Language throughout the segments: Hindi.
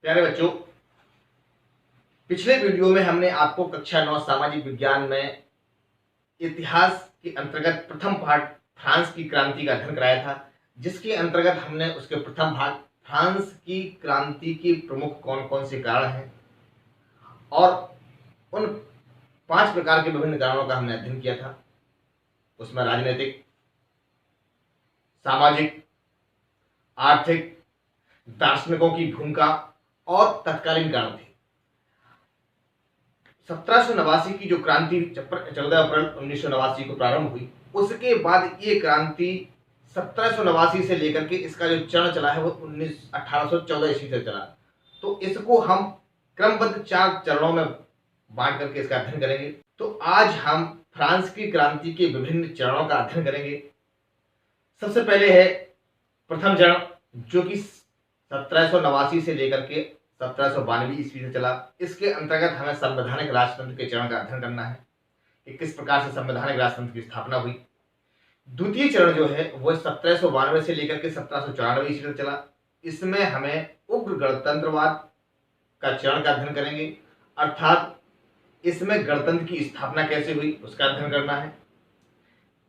प्यारे बच्चों, पिछले वीडियो में हमने आपको कक्षा 9 सामाजिक विज्ञान में इतिहास के अंतर्गत प्रथम पाठ फ्रांस की क्रांति का अध्ययन कराया था, जिसके अंतर्गत हमने उसके प्रथम भाग फ्रांस की क्रांति के प्रमुख कौन कौन से कारण हैं और उन 5 प्रकार के विभिन्न कारणों का हमने अध्ययन किया था। उसमें राजनीतिक, सामाजिक, आर्थिक, दार्शनिकों की भूमिका और तत्कालीन कारण थे। 1789 की जो क्रांति 14 अप्रैल 1989 को प्रारंभ हुई, उसके बाद ये क्रांति 1789 से लेकर के इसका जो चरण चला है वो 1814 ईस्वी से चला। तो इसको हम क्रमबद्ध 4 चरणों में बांट करके इसका अध्ययन करेंगे। तो आज हम फ्रांस की क्रांति के विभिन्न चरणों का अध्ययन करेंगे। सबसे पहले है प्रथम चरण, जो कि 1789 से लेकर के 1792 ईस्वी से चला। इसके अंतर्गत हमें संवैधानिक राजतंत्र के चरण का अध्ययन करना है कि किस प्रकार से संवैधानिक राजतंत्र की स्थापना हुई। द्वितीय चरण जो है वो 1792 से लेकर के 1794 ईस्वी तक चला। इसमें हमें उग्र गणतंत्रवाद का चरण का अध्ययन करेंगे, अर्थात इसमें गणतंत्र की स्थापना कैसे हुई उसका अध्ययन करना है।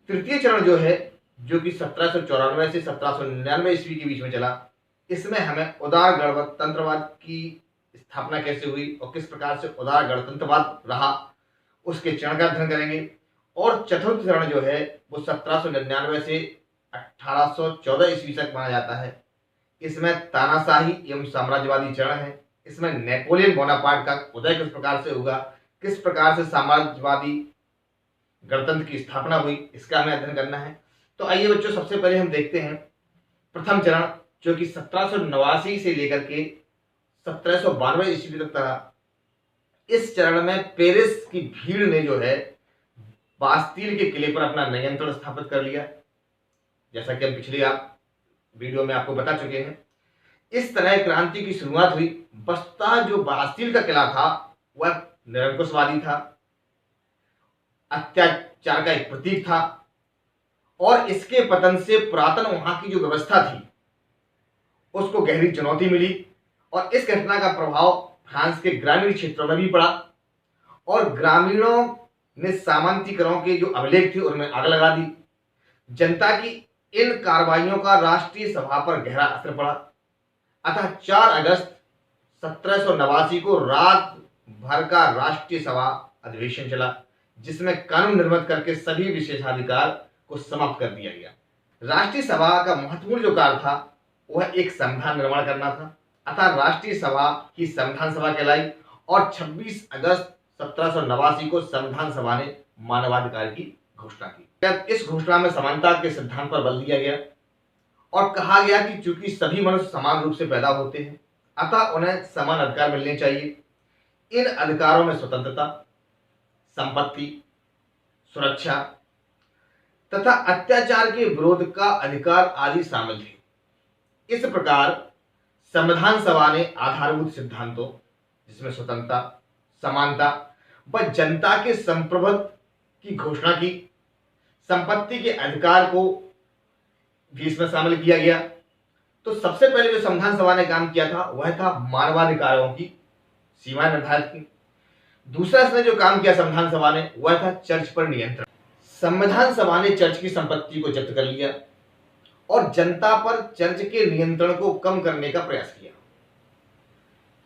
तृतीय चरण जो है, जो कि 1794 से 1799 ईस्वी के बीच में चला, इसमें हमें उदार गणतंत्रवाद की स्थापना कैसे हुई और किस प्रकार से उदार गणतंत्रवाद रहा उसके चरण का अध्ययन करेंगे। और चतुर्थ चरण जो है वो 1799 से 1814 ईस्वी तक माना जाता है। इसमें तानाशाही एवं साम्राज्यवादी चरण है। इसमें नेपोलियन बोनापार्ट का उदय किस प्रकार से हुआ, किस प्रकार से साम्राज्यवादी गणतंत्र की स्थापना हुई, इसका हमें अध्ययन करना है। तो आइए बच्चों, सबसे पहले हम देखते हैं प्रथम चरण, जो कि 1789 से लेकर के 1792 ईस्वी तक था। इस चरण में पेरिस की भीड़ ने जो है बास्तील के किले पर अपना नियंत्रण स्थापित कर लिया, जैसा कि हम पिछले वीडियो में आपको बता चुके हैं। इस तरह क्रांति की शुरुआत हुई। बस्ता जो बास्तील का किला था वह निरंकुशवादी था, अत्याचार का एक प्रतीक था और इसके पतन से पुरातन वहां की जो व्यवस्था थी उसको गहरी चुनौती मिली और इस घटना का प्रभाव फ्रांस के ग्रामीण क्षेत्रों में भी पड़ा और ग्रामीणों ने सामंतीकरों के जो अभिलेख थे उनमें आग लगा दी। जनता की इन कार्रवाइयों का राष्ट्रीय सभा पर गहरा असर पड़ा। अतः 4 अगस्त 1789 को रात भर का राष्ट्रीय सभा अधिवेशन चला, जिसमें कानून निर्मित करके सभी विशेषाधिकार को समाप्त कर दिया गया। राष्ट्रीय सभा का महत्वपूर्ण जो कार्य था वह एक संविधान निर्माण करना था। अतः राष्ट्रीय सभा की संविधान सभा कहलाई और 26 अगस्त 1789 को संविधान सभा ने मानवाधिकार की घोषणा की। इस घोषणा में समानता के सिद्धांत पर बल दिया गया और कहा गया कि चूंकि सभी मनुष्य समान रूप से पैदा होते हैं, अतः उन्हें समान अधिकार मिलने चाहिए। इन अधिकारों में स्वतंत्रता, संपत्ति, सुरक्षा तथा अत्याचार के विरोध का अधिकार आदि शामिल थे। इस प्रकार संविधान सभा ने आधारभूत सिद्धांतों, जिसमें स्वतंत्रता, समानता व जनता के संप्रभुत्व की घोषणा की। संपत्ति के अधिकार को भी इसमें शामिल किया गया। तो सबसे पहले जो संविधान सभा ने काम किया था वह था मानवाधिकारों की सीमा निर्धारित की। दूसरा इसने जो काम किया संविधान सभा ने वह था चर्च पर नियंत्रण। संविधान सभा ने चर्च की संपत्ति को जब्त कर लिया और जनता पर चर्च के नियंत्रण को कम करने का प्रयास किया।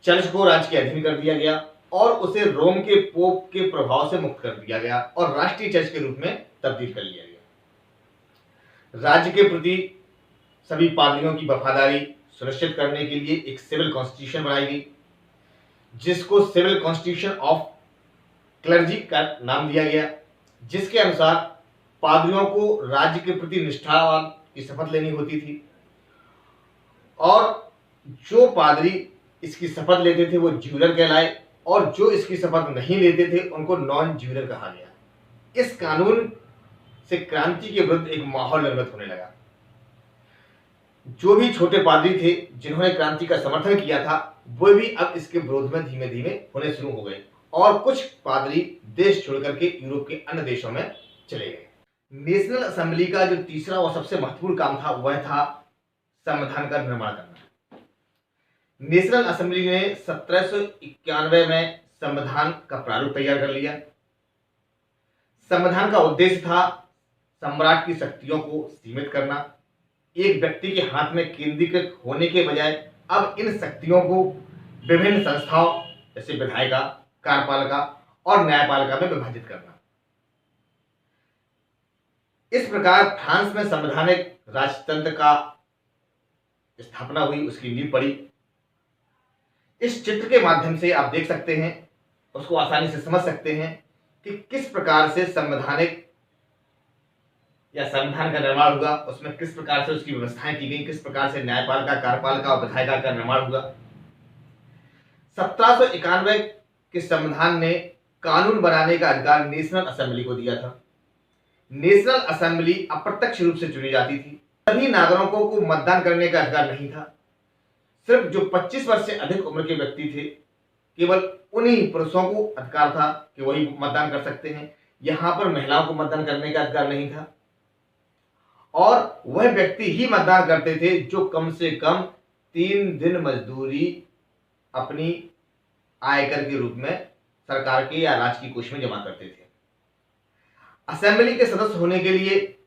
चर्च को राज्य के अधीन कर दिया गया और उसे रोम के पोप के प्रभाव से मुक्त कर दिया गया और राष्ट्रीय चर्च के रूप में तब्दील कर लिया गया। राज्य के प्रति सभी पादरियों की वफादारी सुनिश्चित करने के लिए एक सिविल कॉन्स्टिट्यूशन बनाई गई, जिसको सिविल कॉन्स्टिट्यूशन ऑफ क्लर्जी का नाम दिया गया, जिसके अनुसार पादरियों को राज्य के प्रति निष्ठावान की शपथ लेनी होती थी और जो पादरी इसकी शपथ लेते थे वो ज्यूलर कहलाए और जो इसकी शपथ नहीं लेते थे उनको नॉन ज्यूलर कहा गया। इस कानून से क्रांति के विरुद्ध एक माहौल निर्मित होने लगा। जो भी छोटे पादरी थे जिन्होंने क्रांति का समर्थन किया था वो भी अब इसके विरोध में धीमे धीमे होने शुरू हो गए और कुछ पादरी देश छोड़कर के यूरोप के अन्य देशों में चले गए। नेशनल असेंबली का जो तीसरा और सबसे महत्वपूर्ण काम था वह था संविधान का निर्माण करना। नेशनल असेंबली ने 1791 में संविधान का प्रारूप तैयार कर लिया। संविधान का उद्देश्य था सम्राट की शक्तियों को सीमित करना। एक व्यक्ति के हाथ में केंद्रीकृत होने के बजाय अब इन शक्तियों को विभिन्न संस्थाओं जैसे विधायिका, कार्यपालिका और न्यायपालिका में विभाजित करना। इस प्रकार फ्रांस में संवैधानिक राजतंत्र का स्थापना हुई, उसकी नींव पड़ी। इस चित्र के माध्यम से आप देख सकते हैं, उसको आसानी से समझ सकते हैं कि किस प्रकार से संवैधानिक या संविधान का निर्माण हुआ, उसमें किस प्रकार से उसकी व्यवस्थाएं की गई, किस प्रकार से न्यायपालिका, कार्यपालिका और विधायिका का निर्माण हुआ। 1791 के संविधान ने कानून बनाने का अधिकार नेशनल असेंबली को दिया था। नेशनल असेंबली अप्रत्यक्ष रूप से चुनी जाती थी। सभी नागरिकों को मतदान करने का अधिकार नहीं था। सिर्फ जो 25 वर्ष से अधिक उम्र के व्यक्ति थे, केवल उन्हीं पुरुषों को अधिकार था कि वही मतदान कर सकते हैं। यहां पर महिलाओं को मतदान करने का अधिकार नहीं था और वह व्यक्ति ही मतदान करते थे जो कम से कम 3 दिन मजदूरी अपनी आयकर के रूप में सरकार के या राज्य की कोष में जमा करते थे। असेंबली के सदस्य होने के लिए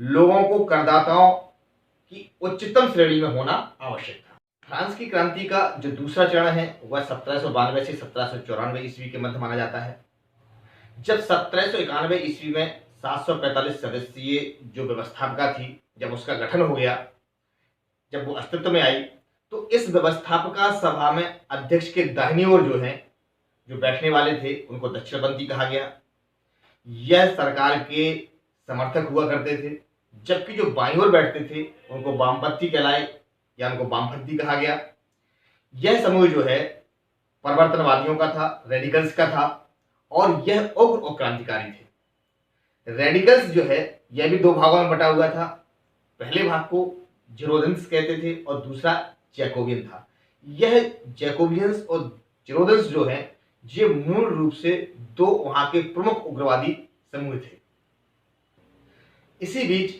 लोगों को करदाताओं की उच्चतम श्रेणी में होना आवश्यक था। फ्रांस की क्रांति का जो दूसरा चरण है वह 1792 से 1794 ईस्वी के मध्य माना जाता है, जब 1791 ईस्वी में 745 सदस्यीय जो व्यवस्थापिका थी, जब उसका गठन हो गया, जब वो अस्तित्व में आई, तो इस व्यवस्थापिका सभा में अध्यक्ष के दाहिनी ओर जो बैठने वाले थे उनको दक्षिणपंथी कहा गया। यह सरकार के समर्थक हुआ करते थे, जबकि जो बाईं ओर बैठते थे उनको वामपंथी कहलाए या उनको वामपंथी कहा गया। यह समूह परिवर्तनवादियों का था, रेडिकल्स का था और यह उग्र और क्रांतिकारी थे। रेडिकल्स यह भी 2 भागों में बटा हुआ था। पहले भाग को जिरोडेंस कहते थे और दूसरा जैकोबियन था। यह जैकोबियंस और जिरोडेंस ये मूल रूप से 2 वहां के प्रमुख उग्रवादी समूह थे। इसी बीच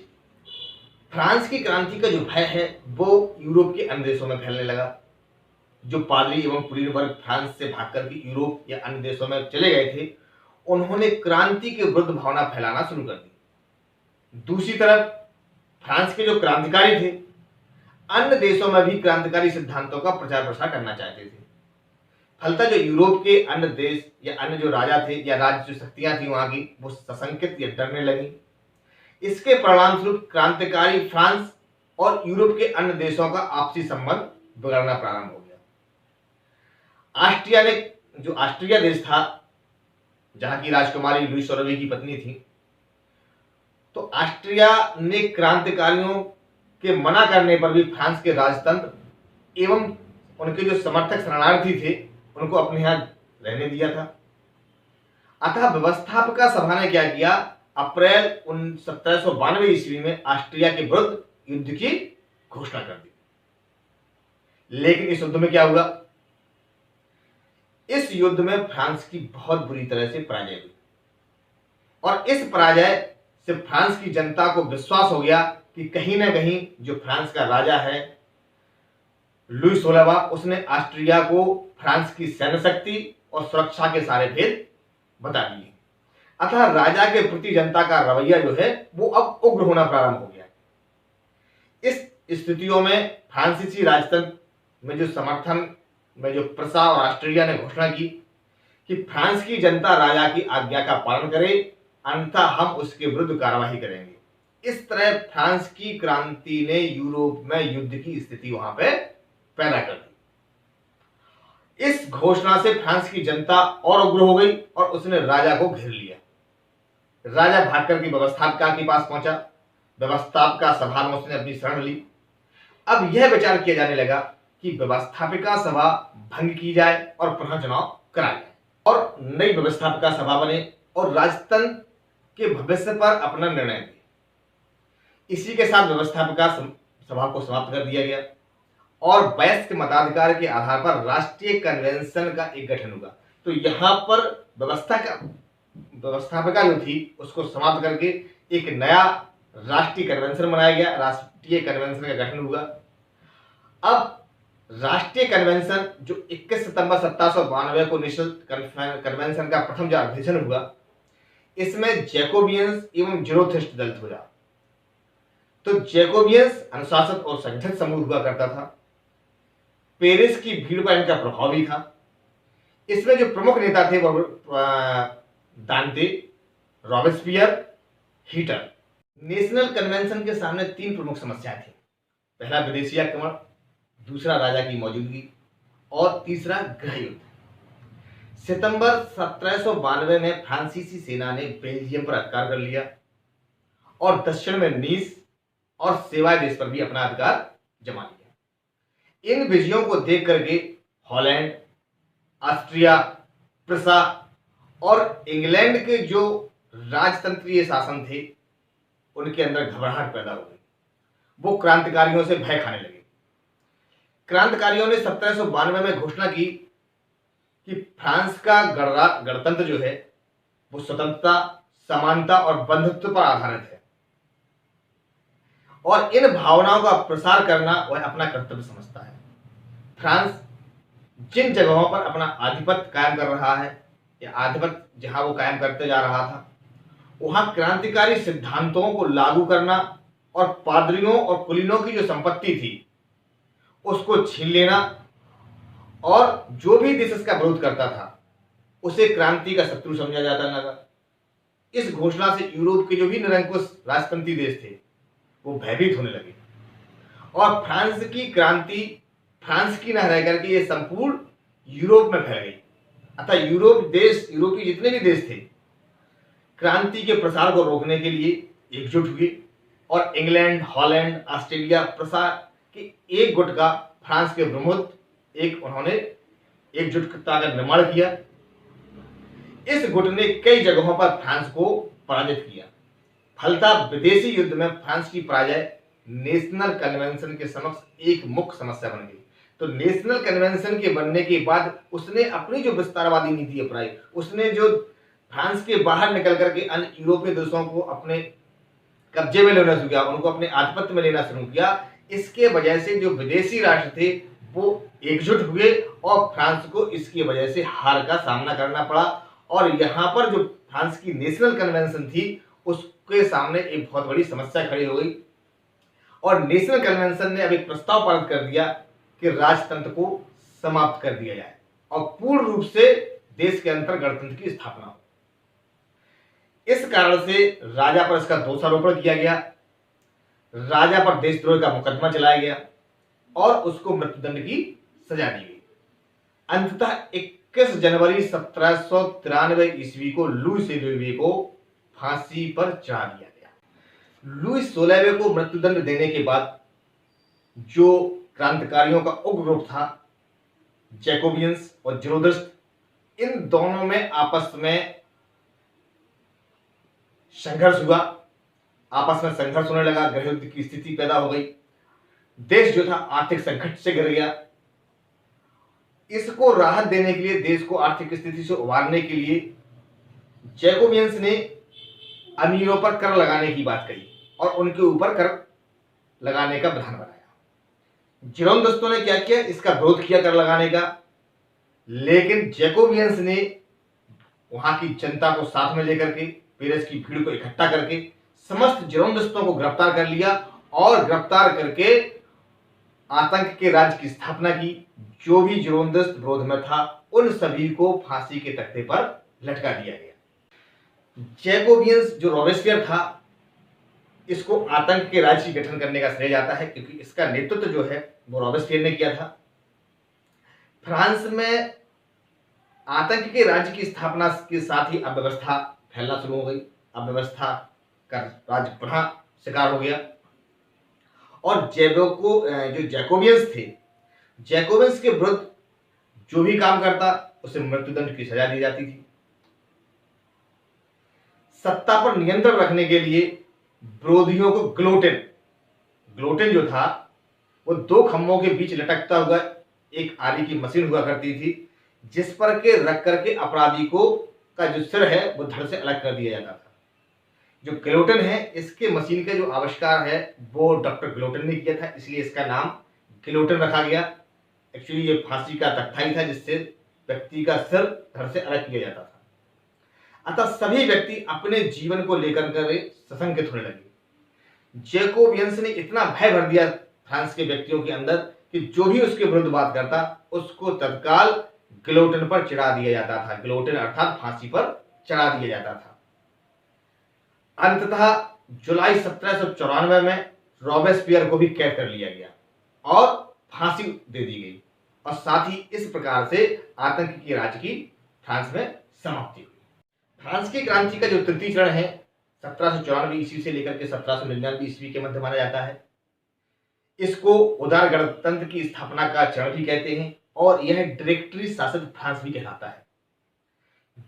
फ्रांस की क्रांति का जो भय है वो यूरोप के अन्य देशों में फैलने लगा। जो पादरी एवं कुलीन वर्ग फ्रांस से भागकर के यूरोप या अन्य देशों में चले गए थे, उन्होंने क्रांति के विरुद्ध भावना फैलाना शुरू कर दी। दूसरी तरफ फ्रांस के जो क्रांतिकारी थे, अन्य देशों में भी क्रांतिकारी सिद्धांतों का प्रचार प्रसार करना चाहते थे। फलतः जो यूरोप के अन्य देश या अन्य जो राजा थे या राज्य जो शक्तियां थी वहां की, वो सशंकित या डरने लगी। इसके परिणाम स्वरूप क्रांतिकारी फ्रांस और यूरोप के अन्य देशों का आपसी संबंध बिगड़ना प्रारंभ हो गया। ऑस्ट्रिया देश था, जहां की राजकुमारी लुई सोलहवीं की पत्नी थी, तो ऑस्ट्रिया ने क्रांतिकारियों के मना करने पर भी फ्रांस के राजतंत्र एवं उनके जो समर्थक शरणार्थी थे उनको अपने यहां रहने दिया था। अतः व्यवस्थापिका सभा ने क्या किया, अप्रैल 1792 ईस्वी में ऑस्ट्रिया के विरुद्ध युद्ध की घोषणा कर दी। लेकिन इस युद्ध में क्या हुआ, इस युद्ध में फ्रांस की बहुत बुरी तरह से पराजय हुई और इस पराजय से फ्रांस की जनता को विश्वास हो गया कि कहीं ना कहीं जो फ्रांस का राजा है लुई 16वां, उसने ऑस्ट्रिया को फ्रांस की सैन्य शक्ति और सुरक्षा के सारे भेद बता दिए। अतः राजा के प्रति जनता का रवैया वो अब उग्र होना प्रारंभ हो गया। इस स्थितियों में फ्रांसीसी राजतंत्र में जो समर्थन में जो प्रसा और ऑस्ट्रिया ने घोषणा की कि फ्रांस की जनता राजा की आज्ञा का पालन करे, अन्यथा हम उसके विरुद्ध कार्रवाई करेंगे। इस तरह फ्रांस की क्रांति ने यूरोप में युद्ध की स्थिति वहां पे पैदा कर दी। इस घोषणा से फ्रांस की जनता और उग्र हो गई और उसने राजा को घेर लिया। राजा भागकर के व्यवस्थापिका के पास पहुंचा। व्यवस्थापिका सभा में उसने अपनी शरण ली। अब यह विचार किया जाने लगा कि व्यवस्थापिका सभा भंग की जाए और पुनः चुनाव कराया जाए और नई व्यवस्थापिका सभा बने और राजतंत्र के भविष्य पर अपना निर्णय दिए। इसी के साथ व्यवस्थापिका सभा को समाप्त कर दिया गया और वयस्क मताधिकार के आधार पर राष्ट्रीय कन्वेंशन का एक गठन हुआ। तो यहां पर व्यवस्थापिका जो थी उसको समाप्त करके एक नया राष्ट्रीय कन्वेंशन बनाया गया, राष्ट्रीय कन्वेंशन का गठन हुआ। अब राष्ट्रीय कन्वेंशन जो 21 सितंबर 1792 को नेशनल कन्वेंशन का प्रथम जो अधिवेशन हुआ, इसमें जैकोबियंस एवं जीरोथिस्ट दल थे। तो जैकोबियंस अनुशासित और संगठित समूह हुआ करता था। पेरिस की भीड़ पर इनका प्रभाव भी था। इसमें जो प्रमुख नेता थे वो दांते, रॉबेस्पियर, हीटर। नेशनल कन्वेंशन के सामने तीन प्रमुख समस्याएं थी। पहला विदेशी आक्रमण, दूसरा राजा की मौजूदगी और तीसरा गृह युद्ध। सितंबर 1792 में फ्रांसीसी सेना ने बेल्जियम पर अधिकार कर लिया और दक्षिण में नीस और सेवाय देश पर भी अपना अधिकार जमा लिया। इन विजयों को देख करके हॉलैंड, ऑस्ट्रिया, प्रुसा और इंग्लैंड के जो राजतंत्रीय शासन थे उनके अंदर घबराहट पैदा हो गई। वो क्रांतिकारियों से भय खाने लगे। क्रांतिकारियों ने 1792 में घोषणा की कि फ्रांस का गणतंत्र जो है वो स्वतंत्रता, समानता और बंधुत्व पर आधारित है और इन भावनाओं का प्रसार करना वह अपना कर्तव्य समझता है। फ्रांस जिन जगहों पर अपना आधिपत्य कायम कर रहा है या आधिपत्य जहां वो कायम करते जा रहा था, वहां क्रांतिकारी सिद्धांतों को लागू करना और पादरियों और कुलीनों की जो संपत्ति थी उसको छीन लेना और जो भी देश इसका विरोध करता था उसे क्रांति का शत्रु समझा जाता लगा। इस घोषणा से यूरोप के जो भी निरंकुश राजतंत्री देश थे वो भयभीत होने लगे और फ्रांस की क्रांति फ्रांस की न रह करके ये संपूर्ण यूरोप में फैल गई। अतः यूरोपीय जितने भी देश थे क्रांति के प्रसार को रोकने के लिए एकजुट हुए और इंग्लैंड, हॉलैंड, ऑस्ट्रेलिया, प्रुसा के एक गुट का फ्रांस के प्रमुख उन्होंने एकजुटता का निर्माण किया। इस गुट ने कई जगहों पर फ्रांस को पराजित किया। फलतः विदेशी युद्ध में फ्रांस की पराजय नेशनल कन्वेंशन के समक्ष एक मुख्य समस्या बन गई। तो नेशनल कन्वेंशन के बनने के बाद उसने अपनी जो विस्तारवादी नीति अपनाई, उसने जो फ्रांस के बाहर निकल करके अन्य यूरोपीय देशों को अपने कब्जे में लेना शुरू किया, उनको अपने आधिपत्य में लेना शुरू किया। इसके वजह से जो विदेशी राष्ट्र थे वो एकजुट हुए और फ्रांस को इसकी वजह से हार का सामना करना पड़ा और यहाँ पर जो फ्रांस की नेशनल कन्वेंशन थी उसके सामने एक बहुत बड़ी समस्या खड़ी हो गई और नेशनल कन्वेंशन ने अब एक प्रस्ताव पारित कर दिया कि राजतंत्र को समाप्त कर दिया जाए और पूर्ण रूप से देश के अंदर गणतंत्र की स्थापना हो। इस कारण से राजा पर इसका दोषारोपण किया गया, राजा पर देशद्रोह का मुकदमा चलाया गया और उसको मृत्युदंड की सजा दी गई। अंततः 21 जनवरी 1793 ईस्वी को लुई 16वें को फांसी पर चढ़ा दिया गया। लुई 16वें को मृत्युदंड देने के बाद जो क्रांतिकारियों का उग्र ग्रुप था, जैकोबियंस और जीरोथिस्ट, इन दोनों में आपस में संघर्ष हुआ। आपस में संघर्ष होने लगा, गृह युद्ध की स्थिति पैदा हो गई। देश जो था आर्थिक संकट से गिर गया। इसको राहत देने के लिए, देश को आर्थिक स्थिति से उबारने के लिए जैकोबियंस ने अमीरों पर कर लगाने की बात कही और उनके ऊपर कर लगाने का विधान बनाया। जीरोथिस्टों ने क्या किया, इसका विरोध किया कर लगाने का, लेकिन जैकोबियंस ने वहां की जनता को साथ में लेकर के पेरिस की भीड़ को इकट्ठा करके समस्त जीरोथिस्टों को गिरफ्तार कर लिया और गिरफ्तार करके आतंक के राज्य की स्थापना की। जो भी जीरोथिस्ट विरोध में था उन सभी को फांसी के तख्ते पर लटका दिया गया। जैकोबियंस जो रॉबेस्पियर था, इसको आतंक के राज्य की गठन करने का श्रेय जाता है क्योंकि इसका नेतृत्व जो है वो रॉबेस्पियर ने किया था। फ्रांस में आतंक के राज्य की स्थापना के साथ ही अव्यवस्था फैलना शुरू हो गई। अव्यवस्था का राज्य पुनः शिकार हो गया और जो जैकोबियंस थे, जैकोबियंस के विरुद्ध जो भी काम करता उसे मृत्युदंड की सजा दी जाती थी। सत्ता पर नियंत्रण रखने के लिए विरोधियों को ग्लोटिन जो था वो दो खंभों के बीच लटकता हुआ एक आरी की मशीन हुआ करती थी जिस पर के रख करके अपराधी को का जो सिर है वो धड़ से अलग कर दिया जाता था। जो गिलोटिन है, इसके मशीन का जो आविष्कार है वो डॉक्टर गिलोटिन ने किया था, इसलिए इसका नाम गिलोटिन रखा गया। एक्चुअली ये फांसी का तख्ता ही था जिससे व्यक्ति का सिर धड़ से अलग किया जाता था। अतः सभी व्यक्ति अपने जीवन को लेकर सशंकित होने लगे। जैकोबियंस ने इतना भय भर दिया फ्रांस के व्यक्तियों के अंदर कि जो भी उसके विरुद्ध बात करता उसको तत्काल गिलोटिन पर चढ़ा दिया जाता था। गिलोटिन अर्थात फांसी पर चढ़ा दिया जाता था। अंततः जुलाई 1794 में रॉबेस्पियर को भी कैद कर लिया गया और फांसी दे दी गई और साथ ही इस प्रकार से आतंक की राज की फ्रांस में समाप्ति हुई। फ्रांस की क्रांति का जो तृतीय चरण है 1794 ईस्वी से लेकर के 1799 ईस्वी के मध्य माना जाता है। इसको उदार गणतंत्र की स्थापना का चरण भी कहते हैं और यह डायरेक्टरी शासित फ्रांस भी कहलाता है।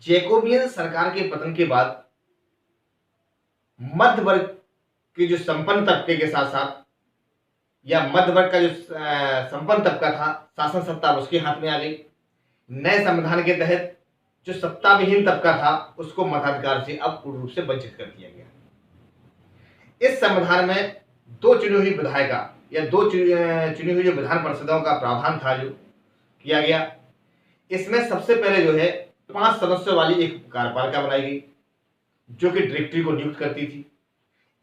जैकोबियन सरकार के पतन के बाद मध्य वर्ग के जो संपन्न तबके के साथ साथ या मध्य वर्ग का जो संपन्न तबका था शासन सत्ता उसके हाथ में आ गई। नए संविधान के तहत जो सत्ता विहीन तबका था उसको मताधिकार से अब पूर्ण रूप से वंचित कर दिया गया। इस संविधान में दो चुनी हुई विधायिका या दो चुनी हुई जो विधान परिषदों का प्रावधान था जो किया गया। इसमें सबसे पहले जो है 5 सदस्यों वाली एक कार्यपालिका बनाई गई जो कि डायरेक्टरी को नियुक्त करती थी।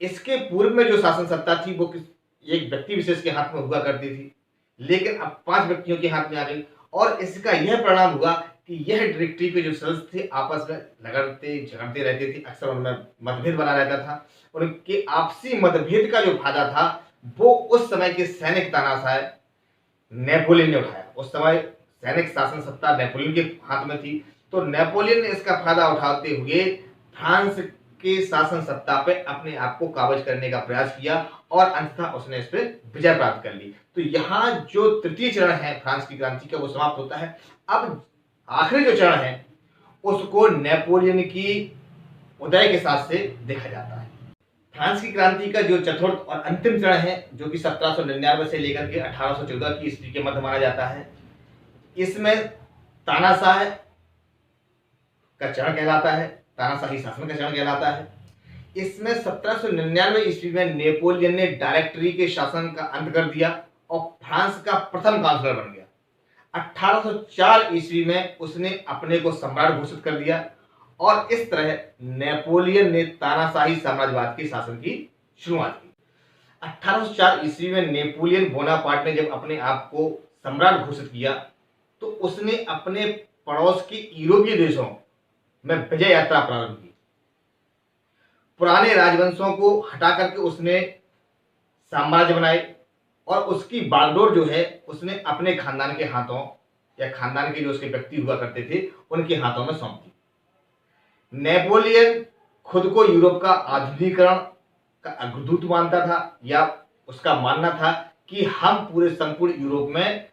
इसके पूर्व में जो शासन सत्ता थी वो एक व्यक्ति विशेष के हाथ में हुआ करती थी, लेकिन अब 5 व्यक्तियों के हाथ में आ गई और इसका यह परिणाम हुआ कि यह डायरेक्टरी के जो सदस्य थे आपस में झगड़ते रहते थे। अक्सर उनमें मतभेद बना रहता था। उनके आपसी मतभेद का जो फायदा था वो उस समय के सैनिक तानाशाह नेपोलियन ने उठाया। उस समय सैनिक शासन सत्ता नेपोलियन के हाथ में थी, तो नेपोलियन ने इसका फायदा उठाते हुए फ्रांस के शासन सत्ता पे अपने आप को काबज करने का प्रयास किया और अंततः उसने इस पे विजय प्राप्त कर ली। तो यहाँ जो तृतीय चरण है फ्रांस की क्रांति का वो समाप्त होता है। अब आखिरी जो चरण है उसको नेपोलियन की उदय के साथ से देखा जाता है। फ्रांस की क्रांति का जो चतुर्थ और अंतिम चरण है जो कि 1799 से लेकर के 1814 की ईस्वी के मध्य माना जाता है, इसमें तानाशाह का चरण कहलाता है, तानाशाही शासन का चरण कहलाता है। इसमें 1799 ईस्वी में नेपोलियन ने डायरेक्टरी के शासन का अंत कर दिया और फ्रांस का प्रथम काउंसलर बन गया। 1804 ईस्वी में उसने अपने को सम्राट घोषित कर दिया और इस तरह नेपोलियन ने तानाशाही साम्राज्यवाद के शासन की शुरुआत की। 1804 ईस्वी में नेपोलियन बोनापार्ट ने जब अपने आप को सम्राट घोषित किया तो उसने अपने पड़ोस के यूरोपीय देशों में विजय यात्रा प्रारंभ की। पुराने राजवंशों को हटा करके उसने साम्राज्य बनाए और उसकी बागडोर जो है उसने अपने खानदान के हाथों या खानदान के जो उसके व्यक्ति हुआ करते थे उनके हाथों में सौंप दी। नेपोलियन खुद को यूरोप का आधुनिकीकरण का अग्रदूत मानता था या उसका मानना था कि हम पूरे संपूर्ण यूरोप में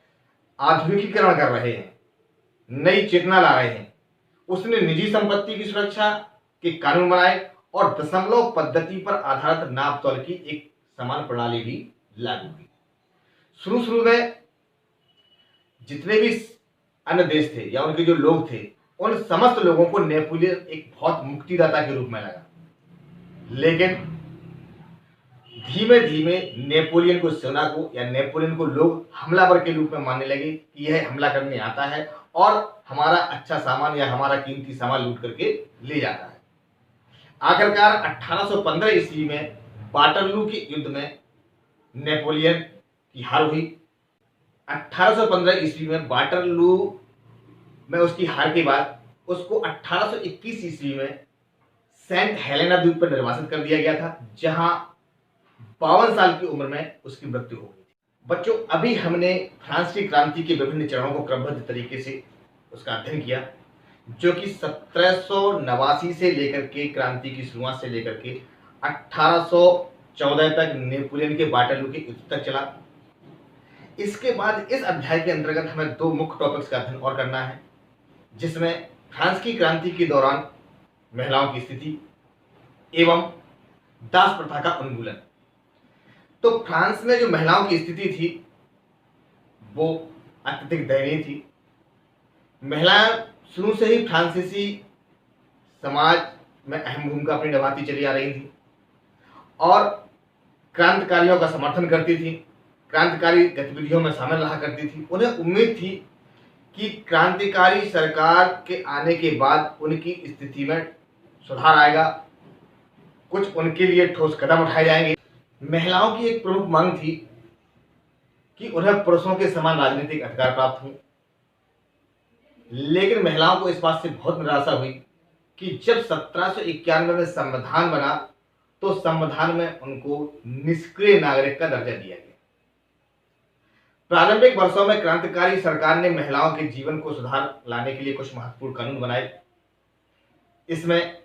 आधुनिकीकरण कर रहे हैं, नई चेतना ला रहे हैं। उसने निजी संपत्ति की सुरक्षा के कानून बनाए और दशमलव पद्धति पर आधारित नाप तौल की एक समान प्रणाली भी लागू की। शुरू में जितने भी अन्य देश थे या उनके जो लोग थे उन समस्त लोगों को नेपोलियन एक बहुत मुक्तिदाता के रूप में लगा, लेकिन धीमे धीमे नेपोलियन को सेना को या नेपोलियन को लोग हमलावर के रूप में मानने लगे कि यह हमला करने आता है और हमारा अच्छा सामान या हमारा कीमती सामान लूट करके ले जाता है। आखिरकार 1815 ईस्वी में वाटरलू के युद्ध में नेपोलियन की हार हुई। 1815 ईस्वी में वाटरलू में उसकी हार के बाद उसको 1821 ईस्वी में सेंट हेलेना द्वीप पर निर्वासित कर दिया गया था, जहां 52 साल की उम्र में उसकी मृत्यु हो गई थी। बच्चों, अभी हमने फ्रांस की क्रांति के विभिन्न चरणों को क्रमबद्ध तरीके से उसका अध्ययन किया, जो कि 1789 से लेकर के क्रांति की शुरुआत से लेकर के 1814 तक नेपोलियन के वाटरलू के युद्ध तक चला। इसके बाद इस अध्याय के अंतर्गत हमें 2 मुख्य टॉपिक्स का अध्ययन और करना है, जिसमें फ्रांस की क्रांति के दौरान महिलाओं की स्थिति एवं दास प्रथा का उन्मूलन। तो फ्रांस में जो महिलाओं की स्थिति थी वो अत्यधिक दयनीय थी। महिलाएं शुरू से ही फ्रांसीसी समाज में अहम भूमिका अपनी निभाती चली आ रही थी और क्रांतिकारियों का समर्थन करती थी। क्रांतिकारी गतिविधियों में शामिल रहा करती थी। उन्हें उम्मीद थी कि क्रांतिकारी सरकार के आने के बाद उनकी स्थिति में सुधार आएगा, कुछ उनके लिए ठोस कदम उठाए जाएंगे। महिलाओं की एक प्रमुख मांग थी कि उन्हें पुरुषों के समान राजनीतिक अधिकार प्राप्त हों, लेकिन महिलाओं को इस बात से बहुत निराशा हुई कि जब 1791 में संविधान बना तो संविधान में उनको निष्क्रिय नागरिक का दर्जा दिया गया। प्रारंभिक वर्षों में क्रांतिकारी सरकार ने महिलाओं के जीवन को सुधार लाने के लिए कुछ महत्वपूर्ण कानून बनाए। इसमें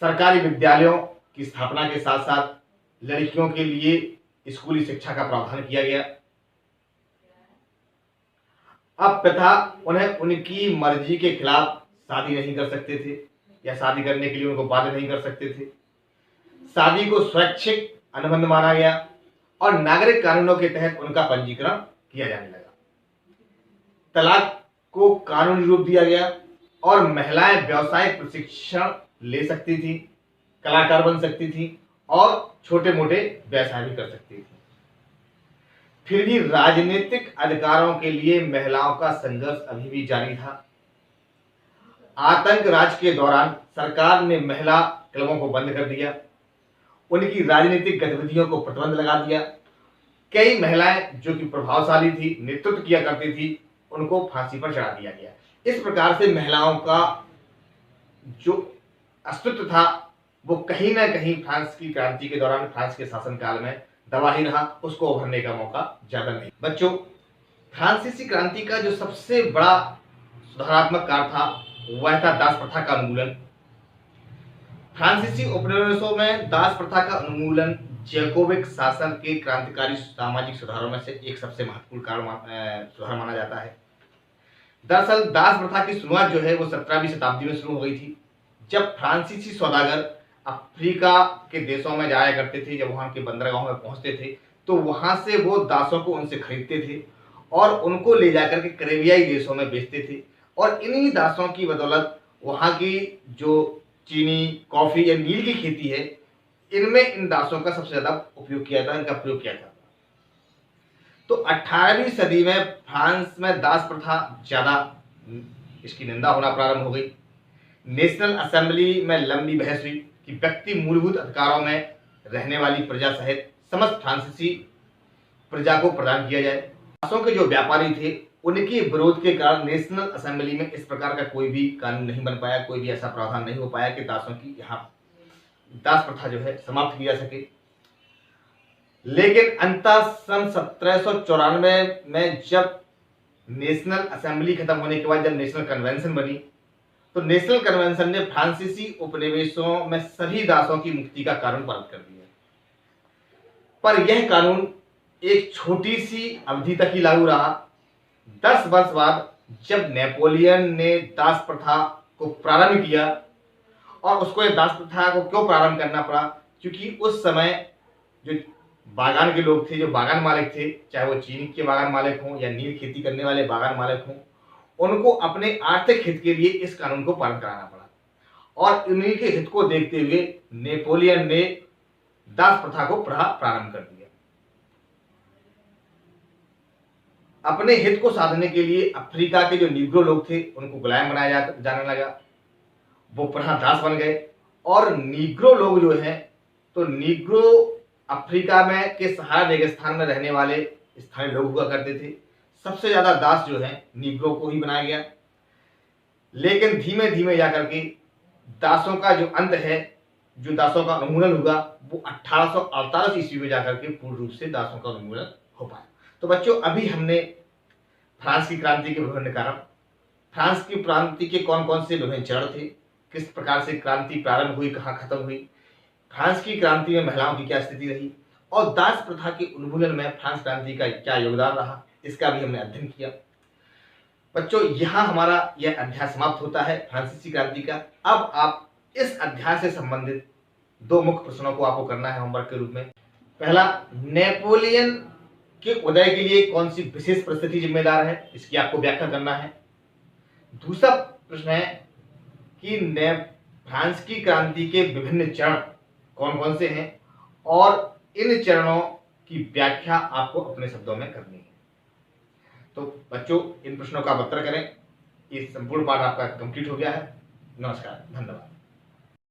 सरकारी विद्यालयों की स्थापना के साथ साथ लड़कियों के लिए स्कूली शिक्षा का प्रावधान किया गया। अब पिता उन्हें उनकी मर्जी के खिलाफ शादी नहीं कर सकते थे या शादी करने के लिए उनको बाध्य नहीं कर सकते थे। शादी को स्वैच्छिक अनुबंध माना गया और नागरिक कानूनों के तहत उनका पंजीकरण किया जाने लगा। तलाक को कानूनी रूप दिया गया और महिलाएं व्यावसायिक प्रशिक्षण ले सकती थी, कलाकार बन सकती थी और छोटे मोटे व्यवसाय भी कर सकती थी। फिर भी राजनीतिक अधिकारों के लिए महिलाओं का संघर्ष अभी भी जारी था। आतंक राज के दौरान सरकार ने महिला क्लबों को बंद कर दिया, उनकी राजनीतिक गतिविधियों को प्रतिबंध लगा दिया। कई महिलाएं जो कि प्रभावशाली थी, नेतृत्व किया करती थी, उनको फांसी पर चढ़ा दिया गया। इस प्रकार से महिलाओं का जो अस्तित्व था वो कहीं ना कहीं फ्रांस की क्रांति के दौरान, फ्रांस के शासनकाल में दबा ही रहा, उसको उभरने का मौका ज्यादा नहीं। बच्चों, फ्रांसीसी क्रांति का जो सबसे बड़ा सुधारात्मक कार्य था वह था दास प्रथा का उन्मूलन। फ्रांसीसी उपनिवेशों में दास प्रथा का उन्मूलन जैकोबिक शासन के क्रांतिकारी सामाजिक सुधारों में से एक सबसे महत्वपूर्ण सुधार माना जाता है। दरअसल दास प्रथा की शुरुआत जो है वो 17वीं शताब्दी में शुरू हो गई थी, जब फ्रांसीसी सौदागर अफ्रीका के देशों में जाया करते थे। जब वहां के बंदरगाहों में पहुंचते थे तो वहां से वो दासों को उनसे खरीदते थे और उनको ले जाकर के कैरेबियाई देशों में बेचते थे और इन्हीं दासों की बदौलत वहां की जो चीनी, कॉफी या नील की खेती है, इनमें इन दासों का सबसे ज्यादा उपयोग किया था, इनका प्रयोग किया था। तो 18वीं सदी में फ्रांस में दास प्रथा ज्यादा इसकी निंदा होना प्रारंभ हो गई। नेशनल असेंबली में लंबी बहस हुई कि व्यक्ति मूलभूत अधिकारों में रहने वाली प्रजा सहित समस्त फ्रांसीसी प्रजा को प्रदान किया जाए। दासों के जो व्यापारी थे उनके विरोध के कारण नेशनल असेंबली में इस प्रकार का कोई भी कानून नहीं बन पाया, कोई भी ऐसा प्रावधान नहीं हो पाया कि दासों की यहाँ दास प्रथा जो है समाप्त की जा सके। लेकिन अंततः सन 1794 में जब नेशनल असेंबली खत्म होने के बाद जब नेशनल कन्वेंशन बनी तो नेशनल कन्वेंशन ने फ्रांसीसी उपनिवेशों में सभी दासों की मुक्ति का कानून पारित कर दिया। पर यह कानून एक छोटी सी अवधि तक ही लागू रहा। 10 वर्ष बाद जब नेपोलियन ने दास प्रथा को प्रारंभ किया, और उसको दास प्रथा को क्यों प्रारंभ करना पड़ा, क्योंकि उस समय जो बागान के लोग थे, जो बागान मालिक थे, चाहे वो चीनी के बागान मालिक हों या नील खेती करने वाले बागान मालिक हों, उनको अपने आर्थिक हित के लिए इस कानून को पारित कराना पड़ा और उन्हीं के हित को देखते हुए नेपोलियन ने दास प्रथा को प्रारंभ कर दिया। अपने हित को साधने के लिए अफ्रीका के जो नीग्रो लोग थे उनको गुलाम बनाया जाने लगा, वो पुनः दास बन गए। और नीग्रो लोग जो हैं, तो नीग्रो अफ्रीका में के सहारा रेगिस्तान में रहने वाले स्थानीय लोग हुआ करते थे। सबसे ज्यादा दास जो है नीग्रो को ही बनाया गया। लेकिन धीमे धीमे जाकर के दासों का जो अंत है, जो दासों का उन्मूलन हुआ, वो 1848 ईस्वी में जाकर के पूर्ण रूप से दासों का उन्मूलन हो पाया। तो बच्चों, अभी हमने फ्रांस की क्रांति के विभिन्न कारण, फ्रांस की क्रांति के कौन कौन से विभिन्न चरण थे, किस प्रकार से क्रांति प्रारंभ हुई, कहाँ खत्म हुई, फ्रांस की क्रांति में महिलाओं की क्या स्थिति रही और दास प्रथा के उन्मूलन में फ्रांस क्रांति का क्या योगदान रहा, इसका भी हमने अध्ययन किया। बच्चों, यहाँ हमारा यह अध्याय समाप्त होता है फ्रांसीसी क्रांति का। अब आप इस अध्याय से संबंधित 2 मुख्य प्रश्नों को आपको करना है होमवर्क के रूप में। पहला, नेपोलियन के उदय के लिए कौन सी विशेष परिस्थिति जिम्मेदार है, इसकी आपको व्याख्या करना है। दूसरा प्रश्न है कि फ्रांस की क्रांति के विभिन्न चरण कौन कौन से हैं और इन चरणों की व्याख्या आपको अपने शब्दों में करनी है। तो बच्चों, इन प्रश्नों का उत्तर करें। ये संपूर्ण पाठ आपका कंप्लीट हो गया है। नमस्कार, धन्यवाद।